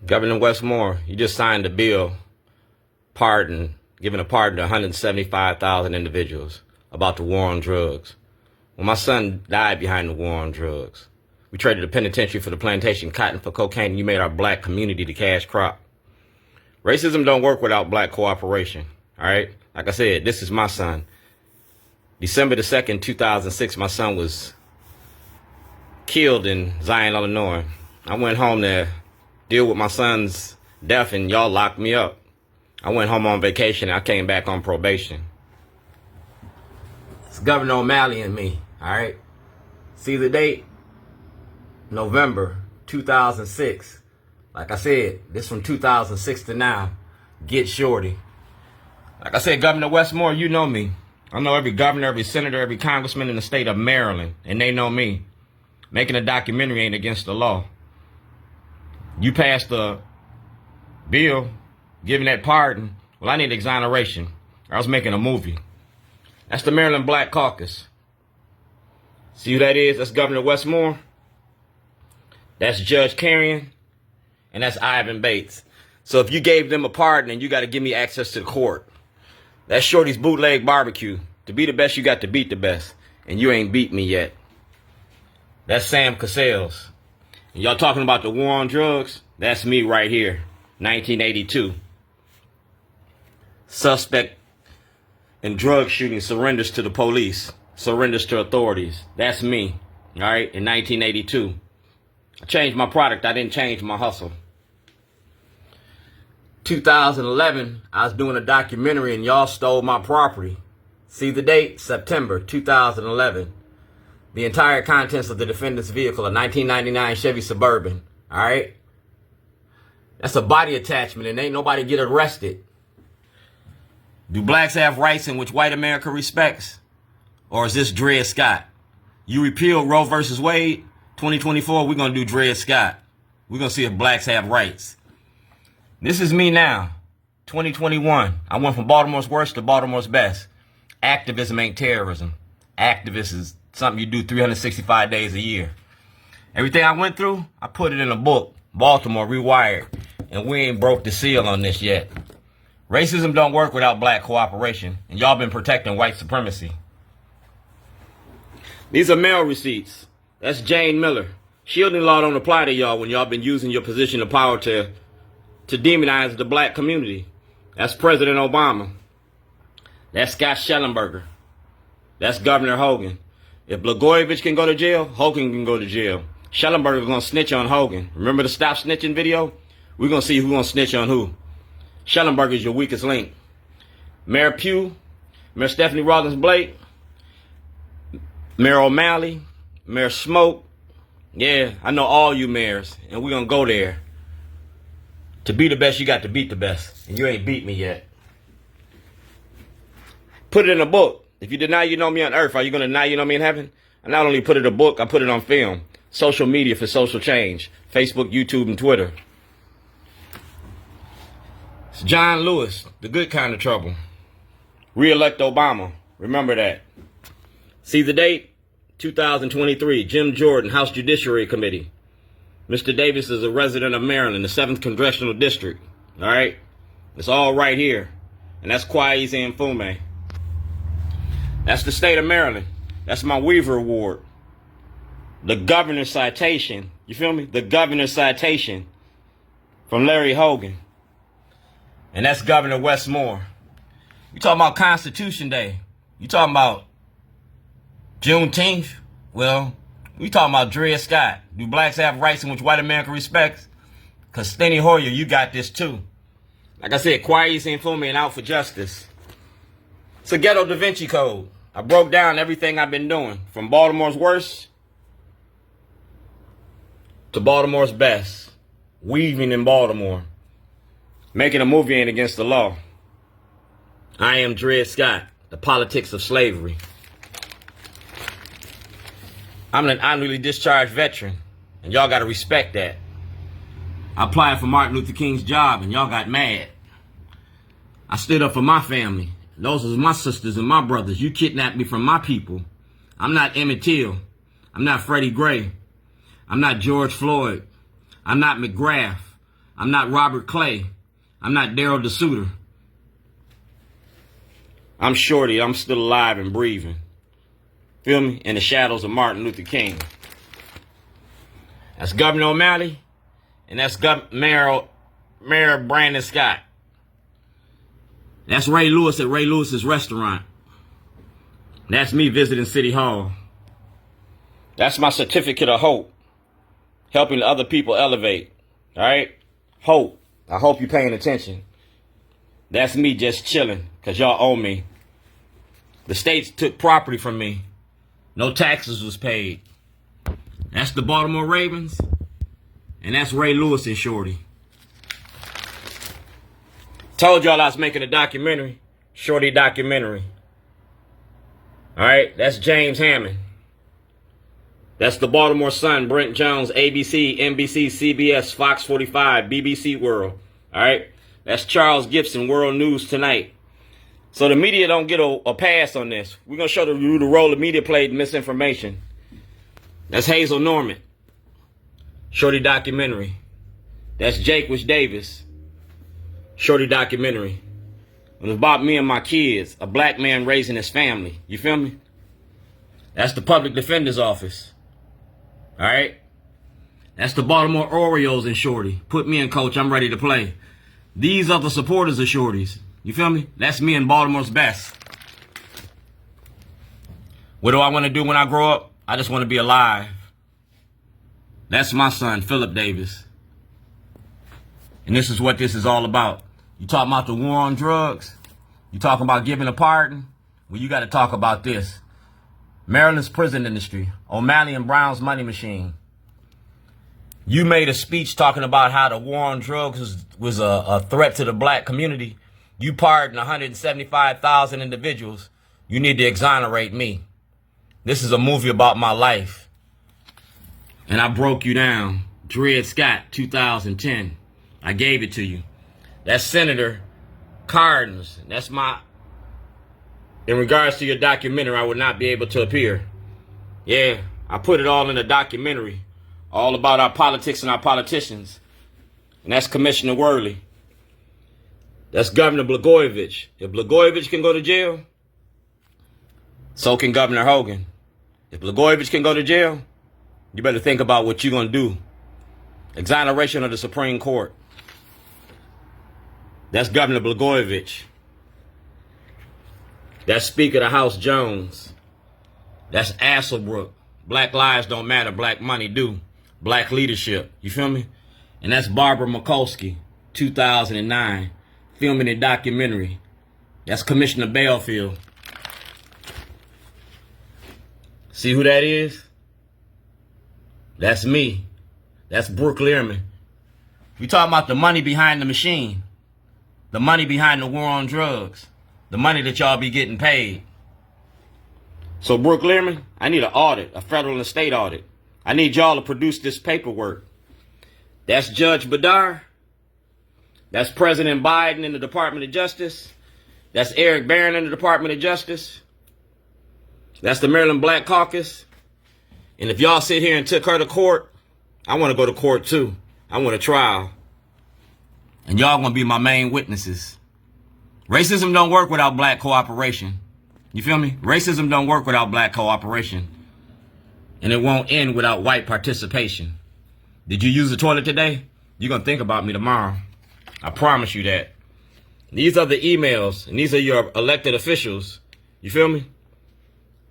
Governor Westmore, you just signed a bill giving a pardon to 175,000 individuals about the war on drugs. When my son died behind the war on drugs, we traded the penitentiary for the plantation cotton for cocaine, and you made our black community the cash crop. Racism don't work without black cooperation, all right? Like I said, this is my son. December the 2nd, 2006, my son was killed in Zion, Illinois. I went home to deal with my son's death, and y'all locked me up. I went home on vacation, and I came back on probation. It's Governor O'Malley and me, all right? See the date? November 2006. Like I said, this from 2006 to now. Get shorty. Like I said, Governor Westmore, you know me. I know every governor, every senator, every congressman in the state of Maryland, and they know me. Making a documentary ain't against the law. You passed a bill giving that pardon. Well, I need exoneration. I was making a movie. That's the Maryland Black Caucus. See who that is? That's Governor Westmore. That's Judge Carrion. And that's Ivan Bates. So if you gave them a pardon, then you got to give me access to the court. That's Shorty's bootleg barbecue. To be the best, you got to beat the best. And you ain't beat me yet. That's Sam Cassell's. And y'all talking about the war on drugs? That's me right here. 1982. Suspect in drug shooting surrenders to the police. Surrenders to authorities. That's me. All right? In 1982. I changed my product. I didn't change my hustle. 2011, I was doing a documentary and y'all stole my property. See the date? September 2011. The entire contents of the defendant's vehicle, a 1999 Chevy Suburban. All right? That's a body attachment and ain't nobody get arrested. Do blacks have rights in which white America respects? Or is this Dred Scott? You repeal Roe versus Wade, 2024, we're going to do Dred Scott. We're going to see if blacks have rights. This is me now, 2021. I went from Baltimore's worst to Baltimore's best. Activism ain't terrorism. Activism is something you do 365 days a year. Everything I went through, I put it in a book, Baltimore Rewired. And we ain't broke the seal on this yet. Racism don't work without black cooperation. And y'all been protecting white supremacy. These are mail receipts. That's Jane Miller. Shielding law don't apply to y'all when y'all been using your position of power to demonize the black community. That's President Obama. That's Scott Shellenberger. That's Governor Hogan. If Blagojevich can go to jail, Hogan can go to jail. Shellenberger's gonna snitch on Hogan. Remember the Stop Snitching video? We're gonna see who's gonna snitch on who. Shellenberger's your weakest link. Mayor Pugh, Mayor Stephanie Rawlins Blake, Mayor O'Malley, Mayor Smoke. Yeah, I know all you mayors, and we're gonna go there. To be the best, you got to beat the best. And you ain't beat me yet. Put it in a book. If you deny you know me on earth, are you going to deny you know me in heaven? I not only put it in a book, I put it on film. Social media for social change. Facebook, YouTube, and Twitter. It's John Lewis, the good kind of trouble. Re-elect Obama. Remember that. See the date? 2023. Jim Jordan, House Judiciary Committee. Mr. Davis is a resident of Maryland, the 7th Congressional District. All right? It's all right here. And that's Kwesi Mfume. That's the state of Maryland. That's my Weaver Award. The governor's citation. You feel me? The governor's citation from Larry Hogan. And that's Governor Westmore. You talking about Constitution Day. You talking about Juneteenth. Well, we talking about Dred Scott. Do blacks have rights in which white America respects? Because Steny Hoyer, you got this too. Like I said, Kwesi Mfume and out for justice. It's a ghetto Da Vinci Code. I broke down everything I've been doing. From Baltimore's worst to Baltimore's best. Weaving in Baltimore. Making a movie ain't against the law. I am Dred Scott. The politics of slavery. I'm an honorably discharged veteran, and y'all got to respect that. I applied for Martin Luther King's job, and y'all got mad. I stood up for my family. Those was my sisters and my brothers. You kidnapped me from my people. I'm not Emmett Till. I'm not Freddie Gray. I'm not George Floyd. I'm not McGrath. I'm not Robert Clay. I'm not Daryl DeSuter. I'm Shorty. I'm still alive and breathing. Feel me? In the shadows of Martin Luther King. That's Governor O'Malley. And that's Mayor Brandon Scott. That's Ray Lewis at Ray Lewis's restaurant. That's me visiting City Hall. That's my certificate of hope. Helping other people elevate. All right? Hope. I hope you're paying attention. That's me just chilling because y'all owe me. The states took property from me. No taxes was paid. That's the Baltimore Ravens. And that's Ray Lewis and Shorty. Told y'all I was making a documentary. Shorty documentary. Alright, that's James Hammond. That's the Baltimore Sun, Brent Jones, ABC, NBC, CBS, Fox 45, BBC World. Alright, that's Charles Gibson, World News Tonight. So the media don't get a pass on this. We're going to show you the role the media played in misinformation. That's Hazel Norman. Shorty documentary. That's Jake Wish Davis. Shorty documentary. It was about me and my kids. A black man raising his family. You feel me? That's the public defender's office. All right? That's the Baltimore Orioles and Shorty. Put me in, coach. I'm ready to play. These are the supporters of Shorties. You feel me? That's me in Baltimore's best. What do I want to do when I grow up? I just want to be alive. That's my son, Philip Davis. And this is what this is all about. You talking about the war on drugs? You talking about giving a pardon? Well, you got to talk about this. Maryland's prison industry. O'Malley and Brown's money machine. You made a speech talking about how the war on drugs was a threat to the black community. You pardoned 175,000 individuals. You need to exonerate me. This is a movie about my life. And I broke you down. Dred Scott, 2010. I gave it to you. That's Senator Cardin's. That's my... In regards to your documentary, I would not be able to appear. Yeah, I put it all in a documentary. All about our politics and our politicians. And that's Commissioner Worley. That's Governor Blagojevich. If Blagojevich can go to jail, so can Governor Hogan. If Blagojevich can go to jail, you better think about what you're going to do. Exoneration of the Supreme Court. That's Governor Blagojevich. That's Speaker of the House Jones. That's Asselbrook. Black lives don't matter. Black money do. Black leadership. You feel me? And that's Barbara Mikulski, 2009. Filming a documentary. That's Commissioner Bailfield. See who that is? That's me. That's Brooke Learman. We talking about the money behind the machine. The money behind the war on drugs. The money that y'all be getting paid. So Brooke Learman, I need an audit, a federal and state audit. I need y'all to produce this paperwork. That's Judge Badar. That's President Biden in the Department of Justice. That's Eric Barron in the Department of Justice. That's the Maryland Black Caucus. And if y'all sit here and took her to court, I want to go to court too. I want a trial. And y'all going to be my main witnesses. Racism don't work without black cooperation. You feel me? Racism don't work without black cooperation. And it won't end without white participation. Did you use the toilet today? You're going to think about me tomorrow. I promise you that. These are the emails, and these are your elected officials. You feel me?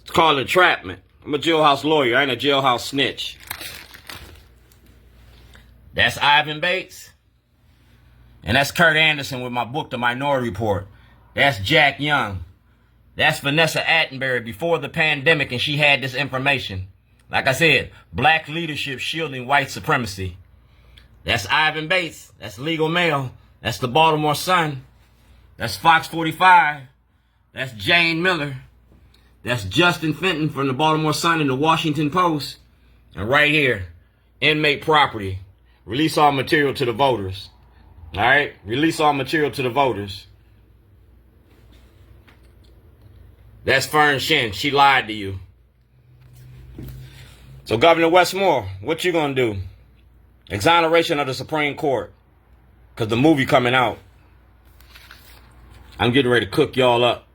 It's called entrapment. I'm a jailhouse lawyer. I ain't a jailhouse snitch. That's Ivan Bates. And that's Kurt Anderson with my book, The Minority Report. That's Jack Young. That's Vanessa Attenberry before the pandemic, and she had this information. Like I said, black leadership shielding white supremacy. That's Ivan Bates. That's Legal Mail. That's the Baltimore Sun. That's Fox 45. That's Jane Miller. That's Justin Fenton from the Baltimore Sun and the Washington Post. And right here, inmate property. Release all material to the voters. All right? Release all material to the voters. That's Fern Shin. She lied to you. So Governor Westmore, what you gonna do? Exoneration of the Supreme Court. because the movie coming out, I'm getting ready to cook y'all up.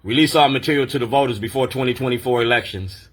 Release all material to the voters before 2024 elections.